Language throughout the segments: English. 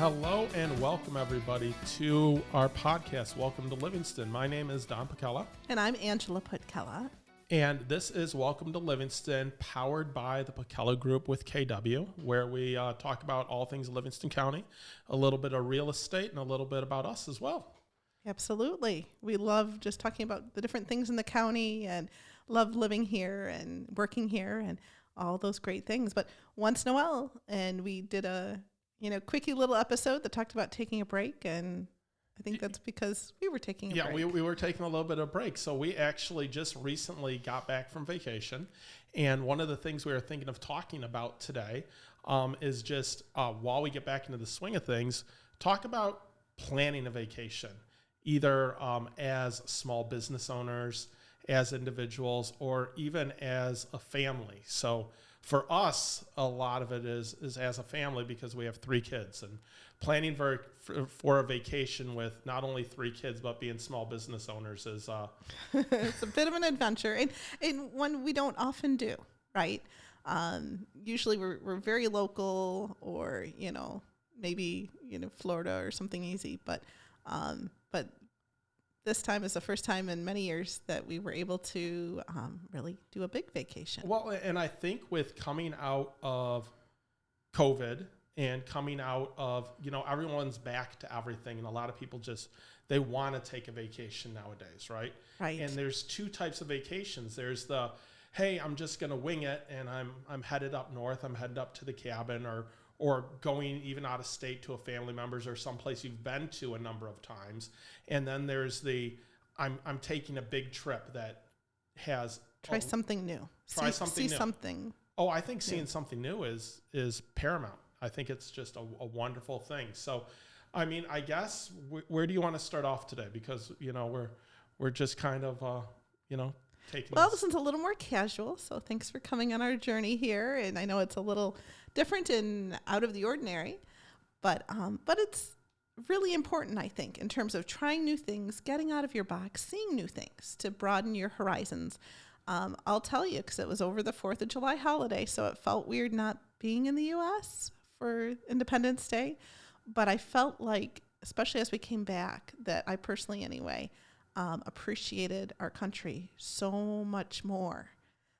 Hello and welcome everybody to our podcast. Welcome to Livingston. My name is Don Putkela. And I'm Angela Putkela. And this is Welcome to Livingston, powered by the Putkela Group with KW, where we talk about all things Livingston County, a little bit of real estate, and a little bit about us as well. Absolutely. We love just talking about the different things in the county and love living here and working here and all those great things. But once in a while, and we did a quickie little episode that talked about taking a break, and I think that's because we were taking a break. Yeah, we were taking a little bit of a break. So we actually just recently got back from vacation, and one of the things we were thinking of talking about today is just while we get back into the swing of things, talk about planning a vacation, either as small business owners, as individuals, or even as a family. So for us, a lot of it is as a family because we have 3 kids, and planning for a vacation with not only 3 kids but being small business owners is it's a bit of an adventure, and one we don't often do, right? Usually we're very local, or maybe Florida or something easy, but this time is the first time in many years that we were able to really do a big vacation. Well, and I think with coming out of COVID and coming out of, everyone's back to everything, and a lot of people they want to take a vacation nowadays, right? Right. And there's 2 types of vacations. There's the, hey, I'm just going to wing it, and I'm headed up north. I'm headed up to the cabin, or going even out of state to a family member's or someplace you've been to a number of times. And then there's the, I'm taking a big trip that has... Try something new. See new. Something. Oh, I think seeing something new is paramount. I think it's just a wonderful thing. So, I mean, I guess, where do you want to start off today? Because, we're just kind of, taking Well, this is a little more casual, so thanks for coming on our journey here. And I know it's a little different and out of the ordinary, but it's really important, I think, in terms of trying new things, getting out of your box, seeing new things to broaden your horizons. I'll tell you, because it was over the 4th of July holiday, so it felt weird not being in the U.S. for Independence Day. But I felt like, especially as we came back, that I personally anyway, appreciated our country so much more.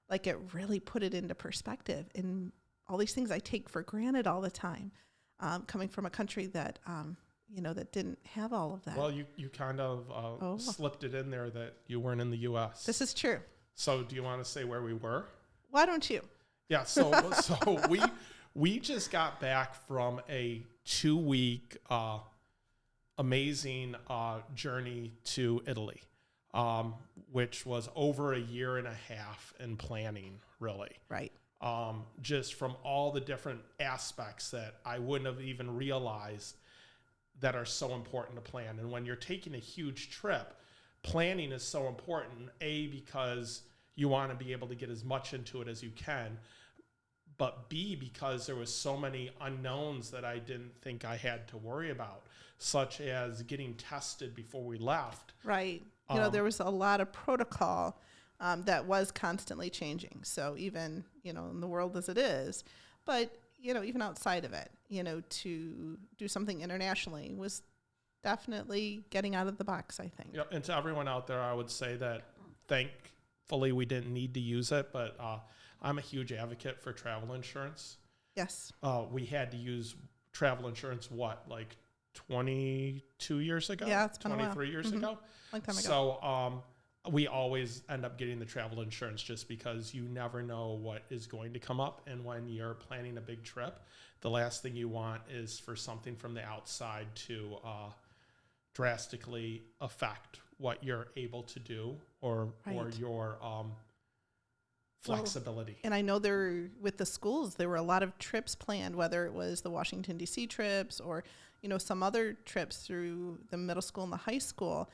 Like, it really put it into perspective in all these things I take for granted all the time, coming from a country that, that didn't have all of that. Well, you kind of slipped it in there that you weren't in the U.S. This is true. So do you want to say where we were? Why don't you? Yeah, so we just got back from a 2-week amazing journey to Italy, which was over a year and a half in planning, really. Right. Just from all the different aspects that I wouldn't have even realized that are so important to plan. And when you're taking a huge trip, planning is so important, A, because you want to be able to get as much into it as you can, but B, because there was so many unknowns that I didn't think I had to worry about, such as getting tested before we left. Right. There was a lot of protocol that was constantly changing. So even, in the world as it is, but, even outside of it, to do something internationally was definitely getting out of the box, I think. Yeah, and to everyone out there, I would say that thankfully we didn't need to use it, but I'm a huge advocate for travel insurance. Yes. We had to use travel insurance, 22 years ago? Yeah, it's been 23 years ago? Long time ago. So we always end up getting the travel insurance just because you never know what is going to come up. And when you're planning a big trip, the last thing you want is for something from the outside to drastically affect what you're able to do or your flexibility. And I know with the schools, there were a lot of trips planned, whether it was the Washington, D.C. trips or, some other trips through the middle school and the high school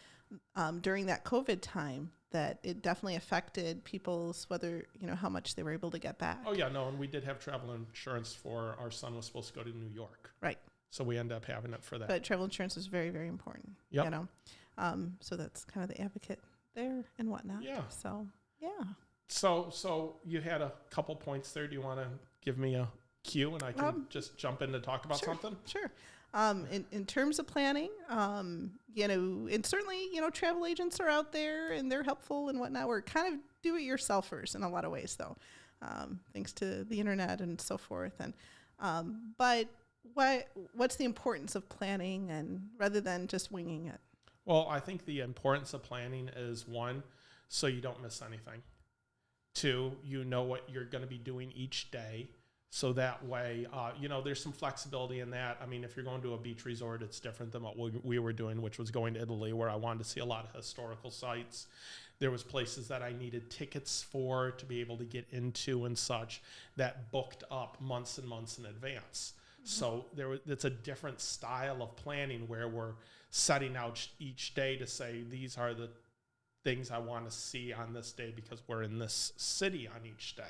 during that COVID time, that it definitely affected people's, how much they were able to get back. Oh, yeah, no, and we did have travel insurance for our son was supposed to go to New York. Right. So we ended up having it for that. But travel insurance is very, very important. Yep. So that's kind of the advocate there and whatnot. Yeah. So, yeah. So you had a couple points there. Do you want to give me a cue and I can just jump in to talk about something? Sure. In terms of planning, and certainly, travel agents are out there and they're helpful and whatnot. We're kind of do-it-yourselfers in a lot of ways, though, thanks to the internet and so forth. And but what's the importance of planning and rather than just winging it? Well, I think the importance of planning is, one, so you don't miss anything. Two, you know what you're going to be doing each day. So that way, there's some flexibility in that. I mean, if you're going to a beach resort, it's different than what we were doing, which was going to Italy, where I wanted to see a lot of historical sites. There was places that I needed tickets for to be able to get into and such that booked up months and months in advance. So it's a different style of planning where we're setting out each day to say, these are the things I want to see on this day because we're in this city on each day.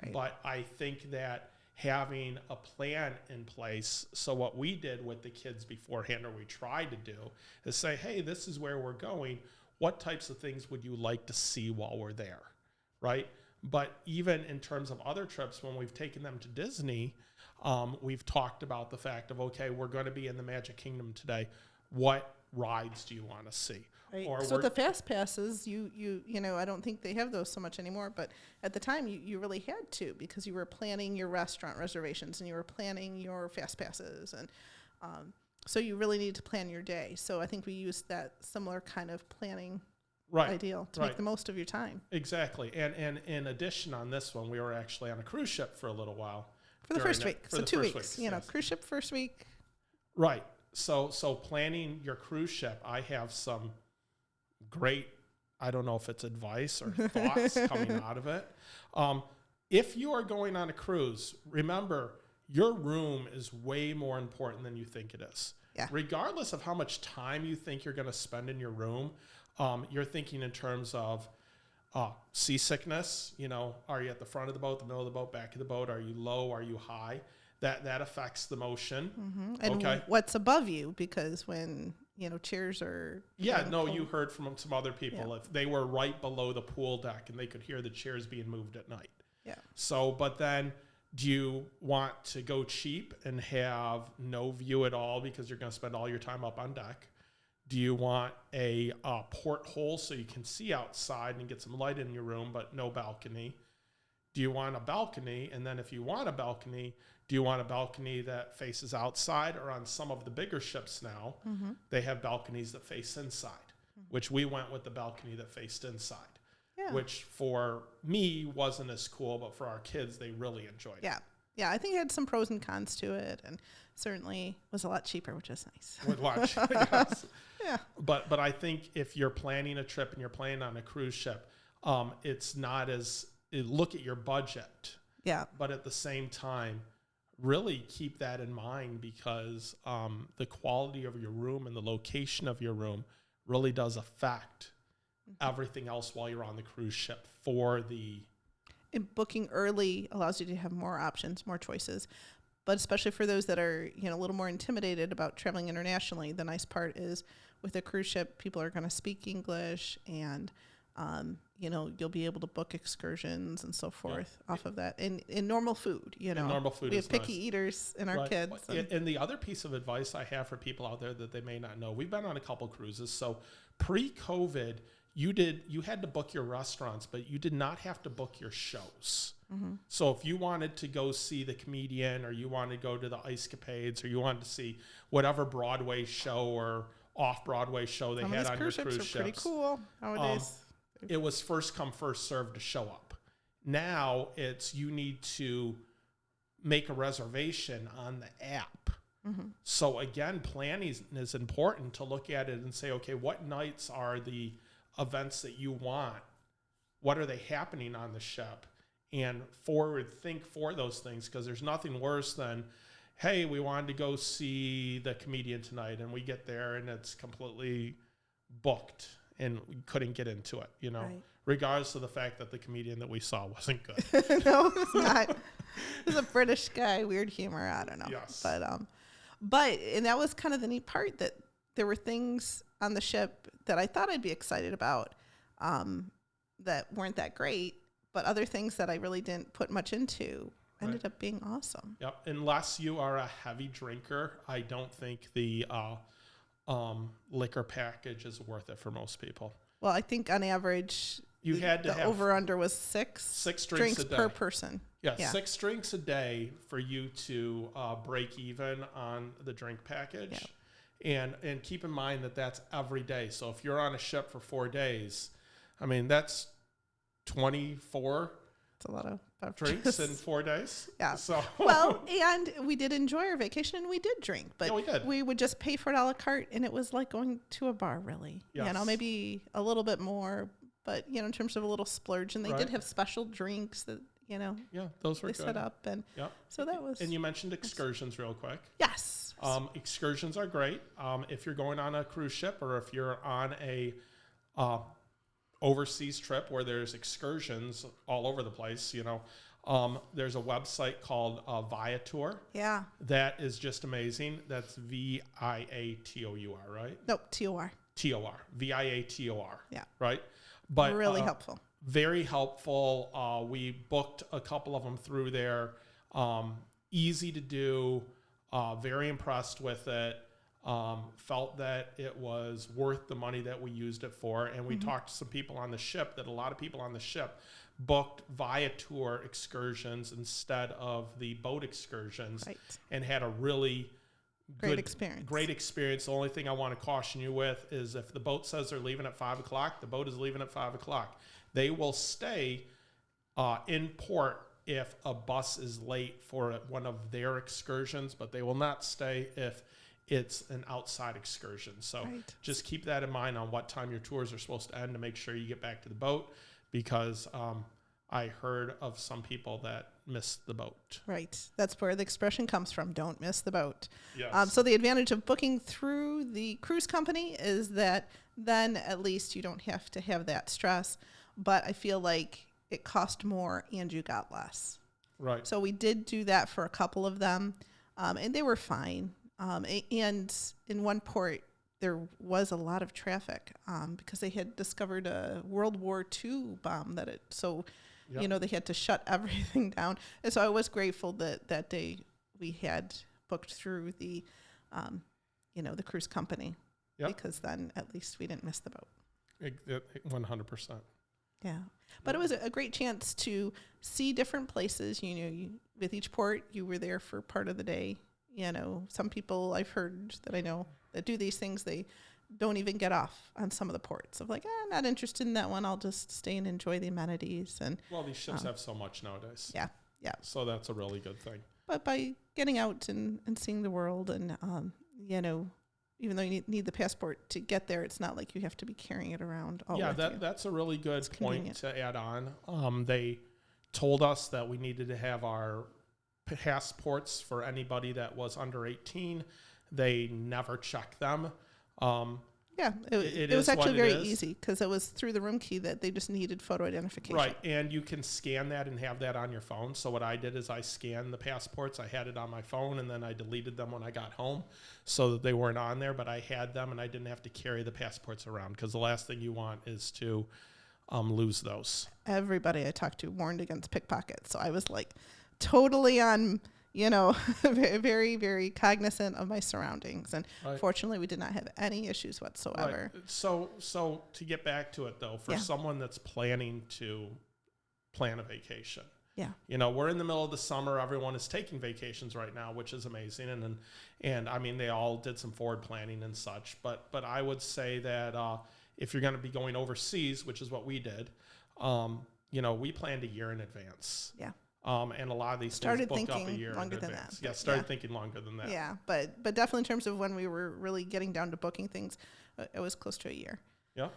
Right. But I think that having a plan in place, so what we did with the kids beforehand, or we tried to do, is say, hey, this is where we're going. What types of things would you like to see while we're there, right? But even in terms of other trips, when we've taken them to Disney, we've talked about the fact of, okay, we're going to be in the Magic Kingdom today. What rides do you want to see? Right. Or so the fast passes, I don't think they have those so much anymore, but at the time you really had to, because you were planning your restaurant reservations and you were planning your fast passes, and so you really need to plan your day. So I think we used that similar kind of planning ideal to make the most of your time. Exactly. And in addition on this one, we were actually on a cruise ship for a little while. For the first week. So 2 weeks. Yes. Cruise ship first week. Right. So planning your cruise ship, I have some great, I don't know if it's advice or thoughts coming out of it. If you are going on a cruise, remember, your room is way more important than you think it is. Yeah. Regardless of how much time you think you're going to spend in your room, you're thinking in terms of seasickness. Are you at the front of the boat, the middle of the boat, back of the boat? Are you low? Are you high? That affects the motion. Mm-hmm. And what's above you, because when chairs are you heard from some other people if they were right below the pool deck and they could hear the chairs being moved at night. So but then, do you want to go cheap and have no view at all because you're going to spend all your time up on deck? Do you want a porthole so you can see outside and get some light in your room but no balcony? Do you want a balcony? And then if you want a balcony, do you want a balcony that faces outside? Or on some of the bigger ships now, they have balconies that face inside, which we went with the balcony that faced inside, which for me wasn't as cool, but for our kids, they really enjoyed it. Yeah, I think it had some pros and cons to it, and certainly was a lot cheaper, which is nice. With lunch, yes. Yeah. But I think if you're planning a trip and you're planning on a cruise ship, it's not as, look at your budget. Yeah. But at the same time, really keep that in mind, because the quality of your room and the location of your room really does affect everything else while you're on the cruise ship. And booking early allows you to have more options, more choices. But especially for those that are, a little more intimidated about traveling internationally, the nice part is with a cruise ship, people are going to speak English, and you'll be able to book excursions and so forth off of that. And normal food, normal food, we have picky eaters in our kids. And the other piece of advice I have for people out there that they may not know, we've been on a couple cruises. So pre-COVID, you had to book your restaurants, but you did not have to book your shows. So if you wanted to go see the comedian, or you wanted to go to the Ice Capades, or you wanted to see whatever Broadway show or off-Broadway show they had on your cruise ships, are pretty cool nowadays. It was first come, first served to show up. Now it's, you need to make a reservation on the app. So again, planning is important to look at it and say, okay, what nights are the events that you want? What are they happening on the ship? And think for those things, because there's nothing worse than, hey, we wanted to go see the comedian tonight, and we get there and it's completely booked and we couldn't get into it, right. Regardless of the fact that the comedian that we saw wasn't good. No, it's not. It was a British guy, weird humor, I don't know. Yes. But and that was kind of the neat part, that there were things on the ship that I thought I'd be excited about that weren't that great, but other things that I really didn't put much into ended up being awesome. Yep. Unless you are a heavy drinker, I don't think the liquor package is worth it for most people. Well, I think on average, You had to the have over-under was six drinks a day. per person. Yeah, 6 drinks a day for you to break even on the drink package. Yeah. And keep in mind that that's every day. So if you're on a ship for 4 days, I mean, that's 24 It's a lot of drinks in 4 days. Yeah. So well, and we did enjoy our vacation and we did drink, but we did. We would just pay for it a la carte, and it was like going to a bar, really. Yes. You know, maybe a little bit more, but in terms of a little splurge, and they did have special drinks that those were they good. set up, and so that was. And you mentioned excursions real quick. Yes. Excursions are great. If you're going on a cruise ship or if you're on a overseas trip where there's excursions all over the place, there's a website called Viator. Yeah. That is just amazing. That's Viator, right? Nope, TOR. Viator. Yeah. Right? But really helpful. Very helpful. We booked a couple of them through there. Easy to do. Very impressed with it. Felt that it was worth the money that we used it for. And we talked to some people on the ship that a lot of people on the ship booked Viator excursions instead of the boat excursions and had a really great experience. The only thing I want to caution you with is if the boat says they're leaving at 5 o'clock, the boat is leaving at 5 o'clock. They will stay in port if a bus is late for one of their excursions, but they will not stay if it's an outside excursion. So just keep that in mind on what time your tours are supposed to end to make sure you get back to the boat, because I heard of some people that missed the boat. Right. That's where the expression comes from. Don't miss the boat. Yes. So the advantage of booking through the cruise company is that then at least you don't have to have that stress. But I feel like it cost more and you got less. Right. So we did do that for a couple of them, and they were fine. And in one port, there was a lot of traffic because they had discovered a World War II bomb they had to shut everything down. And so I was grateful that day we had booked through the cruise company because then at least we didn't miss the boat. 100%. Yeah. But it was a great chance to see different places. With each port, you were there for part of the day. Some people I've heard that I know that do these things, they don't even get off on some of the ports of like, I'm not interested in that one. I'll just stay and enjoy the amenities. And well, these ships have so much nowadays. Yeah. Yeah. So that's a really good thing. But by getting out and seeing the world and, even though you need the passport to get there, it's not like you have to be carrying it around all with you. That's a really good point to add on. They told us that we needed to have our passports for anybody that was under 18. They never checked them. It was actually very easy because it was through the room key that they just needed photo identification. Right, and you can scan that and have that on your phone. So what I did is I scanned the passports. I had it on my phone, and then I deleted them when I got home so that they weren't on there, but I had them, and I didn't have to carry the passports around because the last thing you want is to lose those. Everybody I talked to warned against pickpockets, so I was like totally on... very, very cognizant of my surroundings. And fortunately, we did not have any issues whatsoever. Right. So to get back to it, though, for someone that's planning to plan a vacation, we're in the middle of the summer. Everyone is taking vacations right now, which is amazing. And I mean, they all did some forward planning and such. But I would say that if you're going to be going overseas, which is what we did, we planned a year in advance. Yeah. And a lot of these things book up a year in advance. Thinking longer than that. Yeah, but definitely in terms of when we were really getting down to booking things, it was close to a year. Yeah.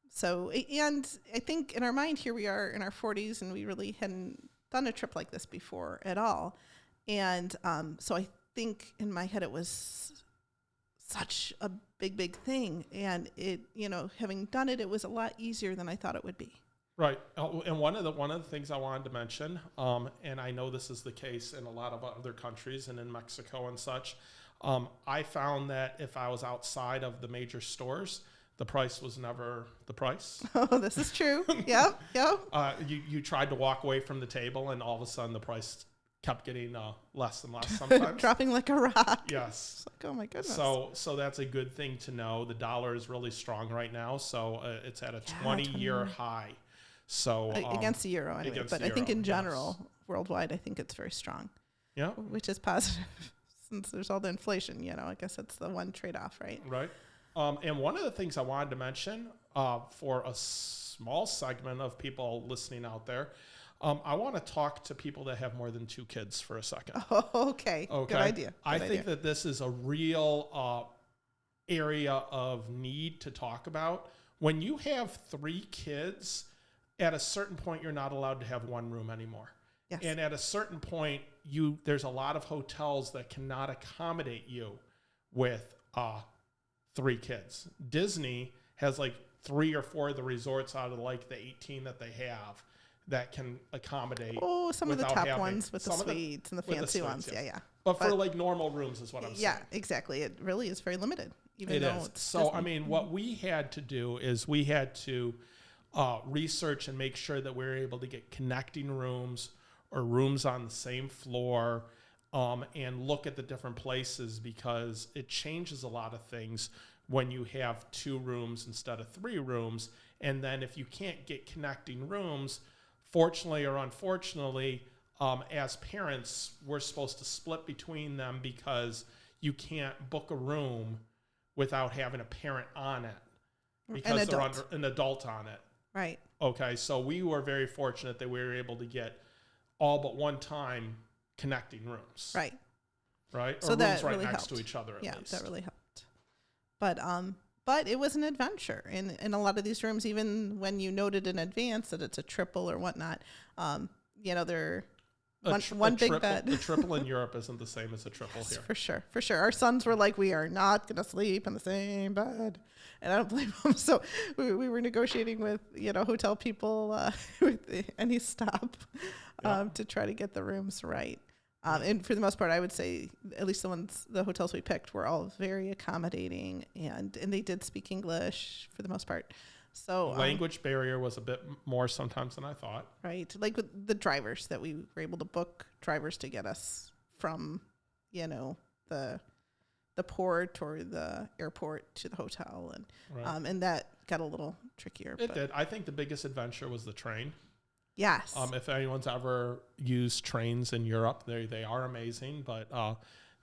So, and I think in our mind here we are in our 40s and we really hadn't done a trip like this before at all. And so I think in my head it was such a big thing. And it, having done it, it was a lot easier than I thought it would be. Right, and one of the things I wanted to mention, and I know this is the case in a lot of other countries and in Mexico and such, I found that if I was outside of the major stores, the price was never the price. Oh, this is true. Yep. You tried to walk away from the table, and all of a sudden the price kept getting less and less sometimes. Dropping like a rock. Yes. It's like, oh my goodness. So that's a good thing to know. The dollar is really strong right now, so it's at a 20-year high. So against the euro, anyway. against But the I think euro, in general, worldwide, I think it's very strong. Yeah. Which is positive since there's all the inflation. I guess that's the one trade-off, right? Right. And one of the things I wanted to mention for a small segment of people listening out there, I want to talk to people that have more than 2 kids for a second. Oh, okay. Good idea. I think that this is a real area of need to talk about. When you have 3 kids, at a certain point, you're not allowed to have one room anymore. Yes. And at a certain point, there's a lot of hotels that cannot accommodate you with 3 kids. Disney has like 3 or 4 of the resorts out of like the 18 that they have that can accommodate. Oh, some of the top ones with the suites and the fancy suites, ones. yes. Yeah. But for like normal rooms is what I'm saying. Yeah, exactly. It really is very limited. Even though it's so, Disney. I mean, what we had to do is we had to research and make sure that we were able to get connecting rooms or rooms on the same floor and look at the different places, because it changes a lot of things when you have 2 rooms instead of 3 rooms. And then if you can't get connecting rooms, fortunately or unfortunately, as parents, we're supposed to split between them, because you can't book a room without having a parent on it, because they're under an adult on it. Right. Okay, so we were very fortunate that we were able to get all but one time connecting rooms. Right. Right? So or that rooms right really next helped. to each other at least. Yeah, that really helped. But it was an adventure. In a lot of these rooms, even when you noted in advance that it's a triple or whatnot, they're one big bed. A triple in Europe isn't the same as a triple here. For sure. Our sons were like, we are not going to sleep in the same bed. And I don't blame them. So we were negotiating with, hotel people with any stop to try to get the rooms right. And for the most part, I would say at least the hotels we picked were all very accommodating, and they did speak English for the most part. So language barrier was a bit more sometimes than I thought. Right. Like with the drivers, that we were able to book drivers to get us from, the port or the airport to the hotel. And right. And that got a little trickier. It did. I think the biggest adventure was the train. Yes. If anyone's ever used trains in Europe, they are amazing, but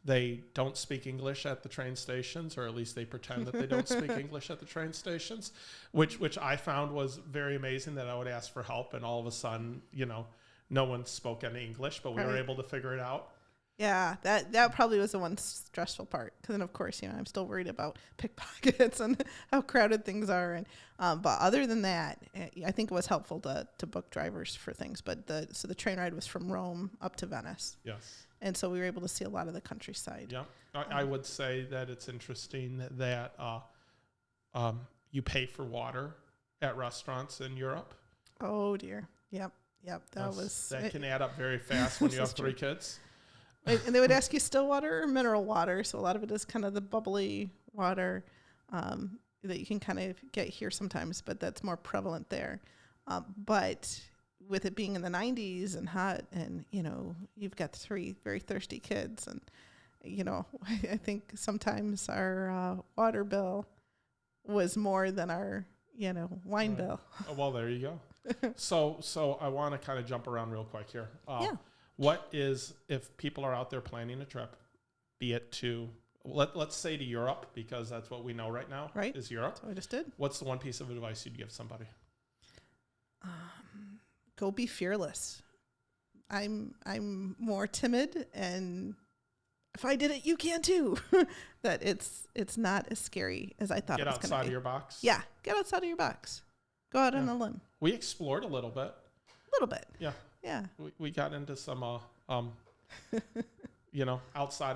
they don't speak English at the train stations, or at least they pretend that they don't speak English at the train stations, which I found was very amazing, that I would ask for help and all of a sudden, no one spoke any English, but we were able to figure it out. Yeah, that probably was the one stressful part, because then of course I'm still worried about pickpockets and how crowded things are, and but other than that, I think it was helpful to book drivers for things. But the train ride was from Rome up to Venice. Yes, and so we were able to see a lot of the countryside. Yeah, I would say that it's interesting that you pay for water at restaurants in Europe. Oh dear, yep, that can add up very fast when you have 3 kids. And they would ask you still water or mineral water. So a lot of it is kind of the bubbly water that you can kind of get here sometimes, but that's more prevalent there. But with it being in the 90s and hot, and, you've got 3 very thirsty kids. And, I think sometimes our water bill was more than our, wine bill. Oh, well, there you go. So I want to kind of jump around real quick here. Yeah. What is, if people are out there planning a trip, be it to, let's say to Europe, because that's what we know right now, right? Is Europe. That's what I just did. What's the one piece of advice you'd give somebody? Go be fearless. I'm more timid, and if I did it, you can too. That it's not as scary as I thought it was going to be. Get outside of your box? Yeah, get outside of your box. Go out on a limb. We explored a little bit. Yeah. Yeah. We got into some, outside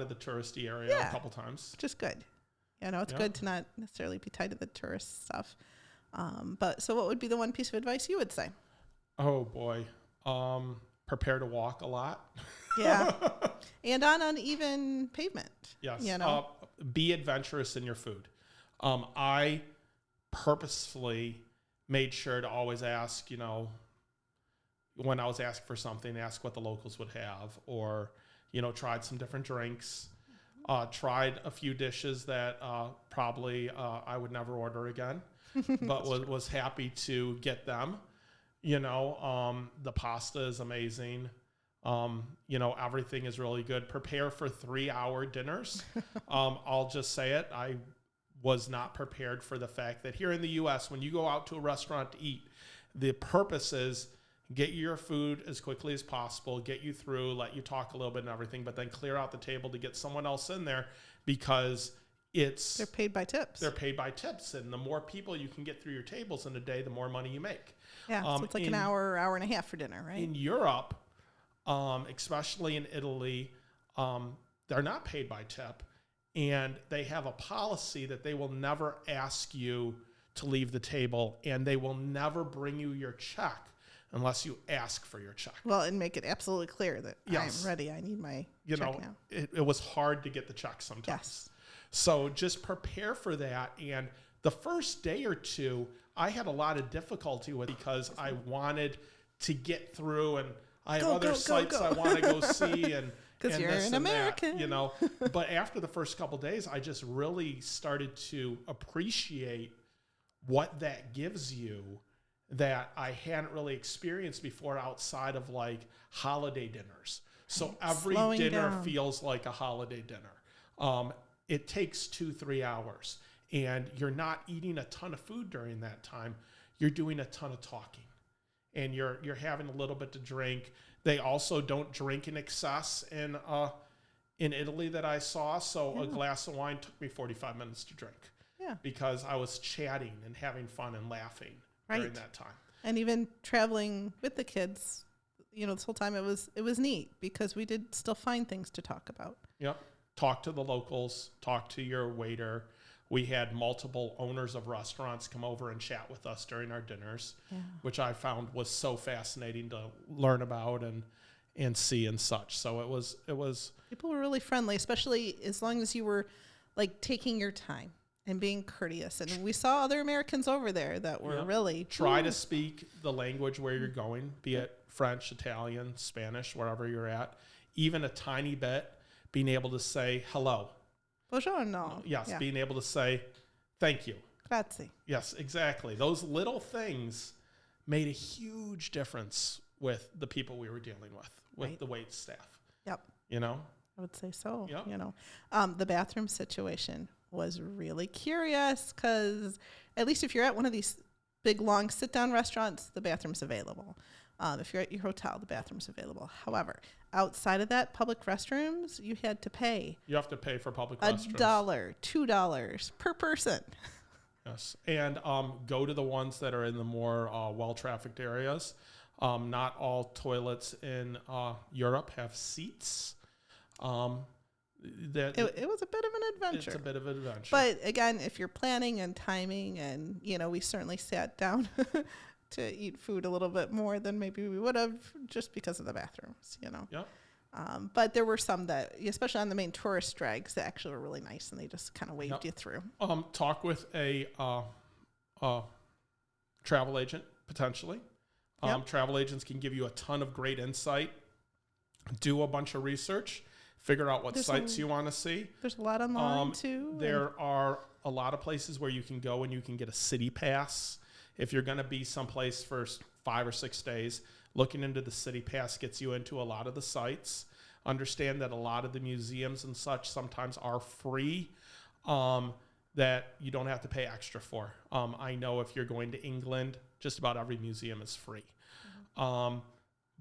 of the touristy area a couple times. Which is good. It's good to not necessarily be tied to the tourist stuff. But so what would be the one piece of advice you would say? Oh, boy. Prepare to walk a lot. Yeah. And on uneven pavement. Yes. Be adventurous in your food. I purposefully made sure to always ask, when I was asking for something, ask what the locals would have, or, tried some different drinks, tried a few dishes that probably I would never order again, but was happy to get them. The pasta is amazing. Everything is really good. Prepare for 3-hour dinners. I'll just say it. I was not prepared for the fact that here in the U.S., when you go out to a restaurant to eat, the purpose is get your food as quickly as possible, get you through, let you talk a little bit and everything, but then clear out the table to get someone else in there because they're paid by tips. They're paid by tips. And the more people you can get through your tables in a day, the more money you make. Yeah, so it's like an hour and a half for dinner, right? In Europe, especially in Italy, they're not paid by tip. And they have a policy that they will never ask you to leave the table, and they will never bring you your check unless you ask for your check. Well, and make it absolutely clear that I'm ready. I need my check now. It was hard to get the check sometimes. Yes. So just prepare for that. And the first day or two, I had a lot of difficulty with because I wanted to get through, and I have other sites I want to go see, and because you're an American, that, But after the first couple of days, I just really started to appreciate what that gives you that I hadn't really experienced before outside of like holiday dinners. So every dinner feels like a holiday dinner. It takes 2-3 hours, and you're not eating a ton of food during that time. You're doing a ton of talking, and you're having a little bit to drink. They also don't drink in excess in Italy that I saw. So a glass of wine took me 45 minutes to drink. Yeah. Because I was chatting and having fun and laughing during that time. And even traveling with the kids, this whole time it was neat because we did still find things to talk about. Yep. Talk to the locals, talk to your waiter. We had multiple owners of restaurants come over and chat with us during our dinners, which I found was so fascinating to learn about and see and such. So it was people were really friendly, especially as long as you were like taking your time and being courteous. And we saw other Americans over there that were really try to speak the language where you're going, be it French, Italian, Spanish, wherever you're at, even a tiny bit, being able to say hello. Buongiorno. Yes, being able to say thank you. Grazie. Yes, exactly. Those little things made a huge difference with the people we were dealing with the wait staff. Yep. I would say so. Yep. The bathroom situation was really curious because at least if you're at one of these big, long sit-down restaurants, the bathroom's available. If you're at your hotel, the bathroom's available. However, outside of that, public restrooms, you had to pay. You have to pay for public restrooms. $1, $2 per person. Yes, and go to the ones that are in the more well-trafficked areas. Not all toilets in Europe have seats. It was a bit of an adventure. It's a bit of an adventure. But again, if you're planning and timing, and we certainly sat down to eat food a little bit more than maybe we would have just because of the bathrooms, Yep. But there were some that, especially on the main tourist drags, that actually were really nice, and they just kind of waved you through. Talk with a travel agent, potentially. Travel agents can give you a ton of great insight. Do a bunch of research. Figure out what sites you want to see. There's a lot online, too. There are a lot of places where you can go and you can get a city pass. If you're going to be someplace for 5 or 6 days, looking into the city pass gets you into a lot of the sites. Understand that a lot of the museums and such sometimes are free, that you don't have to pay extra for. I know if you're going to England, just about every museum is free. Mm-hmm.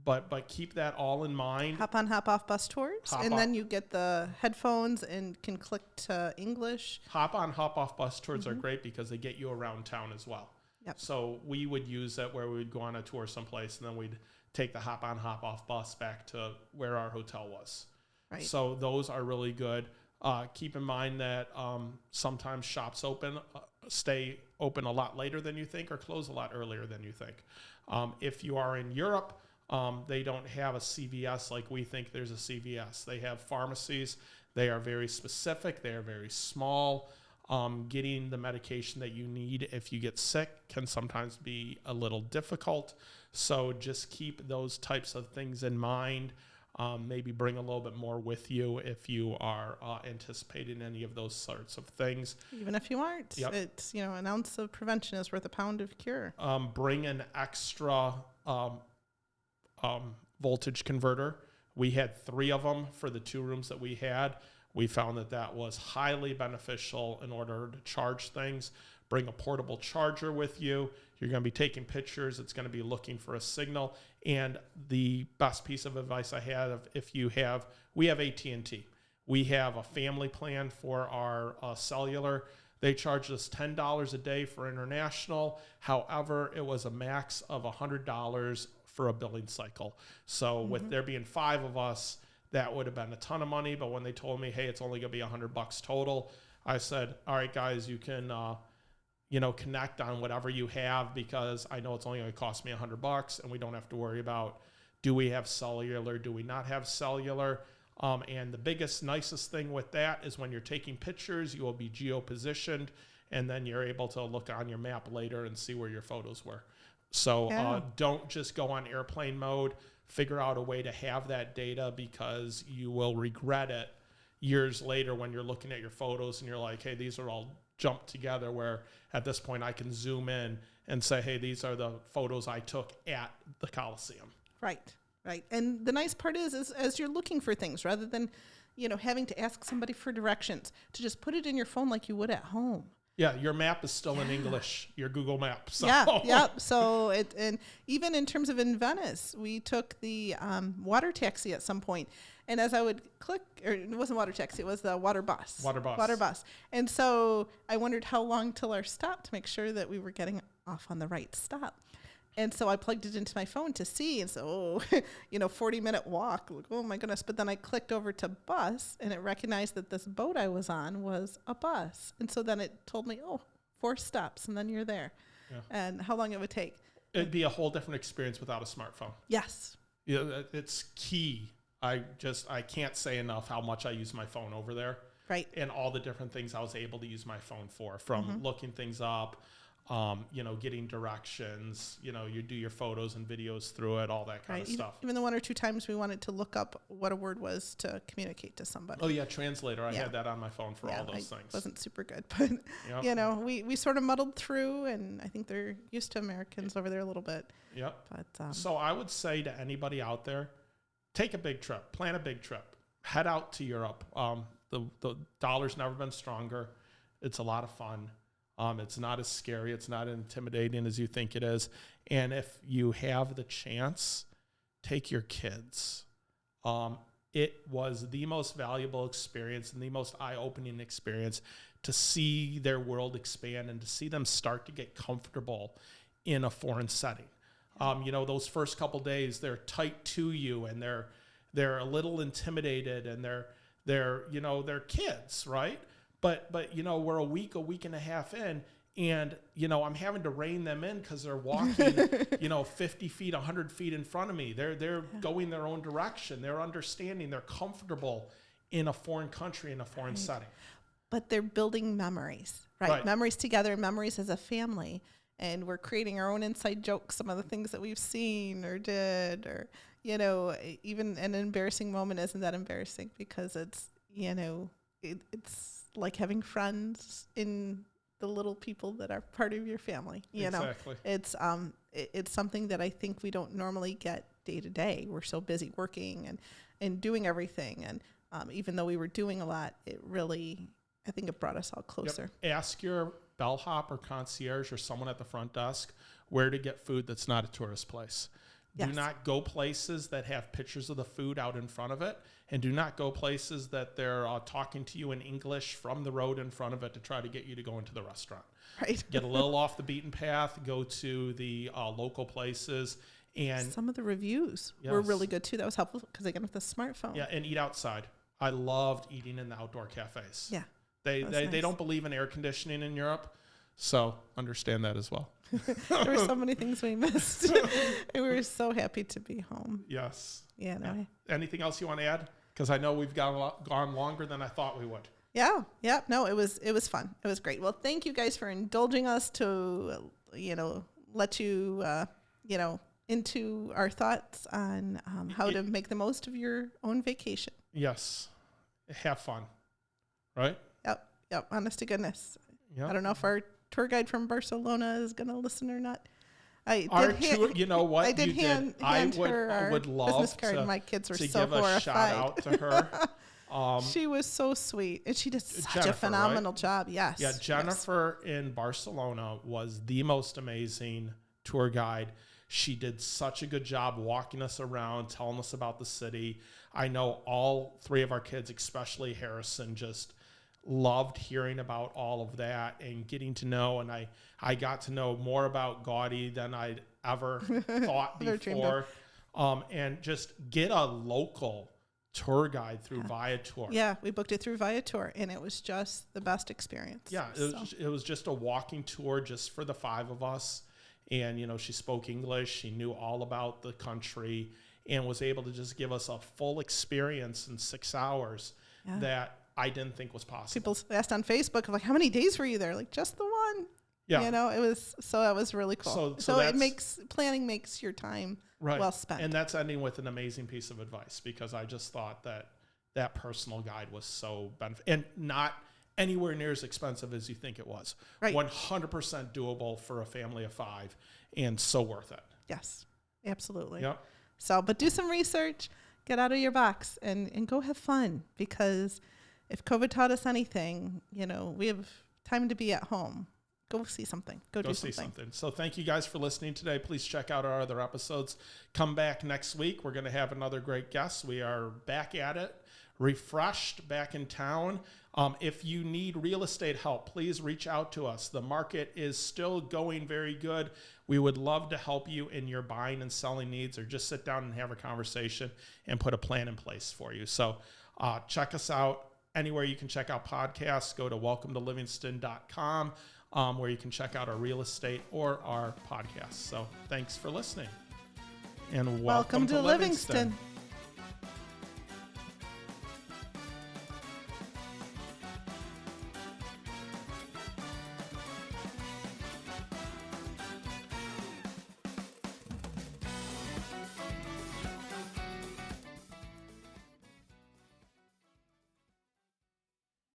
But keep that all in mind. Hop on, hop off bus tours, then you get the headphones and can click to English. Hop on, hop off bus tours are great because they get you around town as well. Yep. So we would use it where we would go on a tour someplace, and then we'd take the hop on, hop off bus back to where our hotel was. Right. So those are really good. Keep in mind that sometimes shops stay open a lot later than you think or close a lot earlier than you think. If you are in Europe, they don't have a CVS like we think there's a CVS. They have pharmacies. They are very specific. They are very small. Getting the medication that you need if you get sick can sometimes be a little difficult. So just keep those types of things in mind. Maybe bring a little bit more with you if you are anticipating any of those sorts of things. Even if you aren't, it's, an ounce of prevention is worth a pound of cure. Bring an extra voltage converter. We had 3 of them for the 2 rooms that we had. We found that was highly beneficial in order to charge things. Bring a portable charger with you. You're going to be taking pictures. It's going to be looking for a signal. And the best piece of advice I had, we have AT&T. We have a family plan for our cellular. They charged us $10 a day for international. However, it was a max of $100 for a billing cycle. So with there being 5 of us, that would have been a ton of money. But when they told me, hey, it's only going to be $100 total, I said, all right, guys, you can, connect on whatever you have, because I know it's only going to cost me $100 and we don't have to worry about, do we have cellular? Do we not have cellular? And the biggest, nicest thing with that is when you're taking pictures, you will be geo-positioned, and then you're able to look on your map later and see where your photos were. So don't just go on airplane mode. Figure out a way to have that data, because you will regret it years later when you're looking at your photos and you're like, hey, these are all jumped together, where at this point I can zoom in and say, hey, these are the photos I took at the Coliseum. Right. And the nice part is as you're looking for things, rather than, having to ask somebody for directions, to just put it in your phone like you would at home. Yeah, your map is still in English, your Google Maps. So. Yeah. So and even in terms of in Venice, we took the water taxi at some point, and as I would click, or it wasn't water taxi, it was the water bus. Water bus. And so I wondered how long till our stop to make sure that we were getting off on the right stop. And so I plugged it into my phone to see, and so, 40-minute walk. Like, oh my goodness. But then I clicked over to bus, and it recognized that this boat I was on was a bus. And so then it told me, 4 stops, and then you're there. Yeah. And how long it would take. It'd be a whole different experience without a smartphone. Yes. Yeah, it's key. I can't say enough how much I use my phone over there. Right. And all the different things I was able to use my phone for, from looking things up, getting directions, you do your photos and videos through it, all that kind of stuff. Even the 1 or 2 times we wanted to look up what a word was to communicate to somebody. Oh yeah, translator. I had that on my phone for all those things. Wasn't super good, but we sort of muddled through, and I think they're used to Americans over there a little bit. Yep. But so I would say to anybody out there, take a big trip, plan a big trip, head out to Europe. The dollar's never been stronger. It's a lot of fun. It's not as scary. It's not intimidating as you think it is. And if you have the chance, take your kids. It was the most valuable experience and the most eye-opening experience to see their world expand and to see them start to get comfortable in a foreign setting. Those first couple days, they're tight to you, and they're a little intimidated, and they're kids, right? But we're a week and a half in, and I'm having to rein them in because they're walking 50 feet, 100 feet in front of me. They're going their own direction. They're understanding. They're comfortable in a foreign country, in a foreign setting. But they're building memories, right? Memories together, memories as a family, and we're creating our own inside jokes. Some of the things that we've seen or did, or even an embarrassing moment isn't that embarrassing, because it's it's like having friends in the little people that are part of your family. Exactly. It's something that I think we don't normally get day to day. We're so busy working and doing everything. And even though we were doing a lot, I think it brought us all closer. Yep. Ask your bellhop or concierge or someone at the front desk where to get food that's not a tourist place. Yes. Do not go places that have pictures of the food out in front of it, and do not go places that they're talking to you in English from the road in front of it to try to get you to go into the restaurant. Right. Get a little off the beaten path, go to the local places. And some of the reviews were really good too. That was helpful because again, with the smartphone. Yeah, and eat outside. I loved eating in the outdoor cafes. Yeah. They don't believe in air conditioning in Europe, so understand that as well. There were so many things we missed. And we were so happy to be home. Yes. Yeah. Anything else you want to add? Because I know we've gone longer than I thought we would. Yeah. Yeah. No, it was fun. It was great. Well, thank you guys for indulging us to, let you, into our thoughts on how to make the most of your own vacation. Yes. Have fun. Right? Yep. Honest to goodness. Yep. I don't know if our tour guide from Barcelona is going to listen or not. You know what? I did hand her our would love business card. to, My kids were to so give a horrified. shout out to her. She was so sweet, and she did such Jennifer, a phenomenal job. Yes. Yeah, Jennifer in Barcelona was the most amazing tour guide. She did such a good job walking us around, telling us about the city. I know all three of our kids, especially Harrison, just loved hearing about all of that and getting to know. And I got to know more about Gaudi than I'd ever thought before. And just get a local tour guide through Viator. Yeah, we booked it through Viator, and it was just the best experience. Yeah, it was just a walking tour just for the five of us. And, she spoke English. She knew all about the country and was able to just give us a full experience in 6 hours that I didn't think was possible. People asked on Facebook, like, how many days were you there? Like, just the one. Yeah. That was really cool. So planning makes your time well spent. And that's ending with an amazing piece of advice, because I just thought that personal guide was so beneficial and not anywhere near as expensive as you think it was. Right. 100% doable for a family of 5 and so worth it. Yes, absolutely. Yep. So, but do some research, get out of your box and go have fun, because if COVID taught us anything, we have time to be at home. Go see something. Go do see something. So thank you guys for listening today. Please check out our other episodes. Come back next week. We're going to have another great guest. We are back at it, refreshed, back in town. If you need real estate help, please reach out to us. The market is still going very good. We would love to help you in your buying and selling needs, or just sit down and have a conversation and put a plan in place for you. So check us out anywhere you can check out podcasts. Go to welcometolivingston.com, where you can check out our real estate or our podcasts. So thanks for listening. And welcome to Livingston.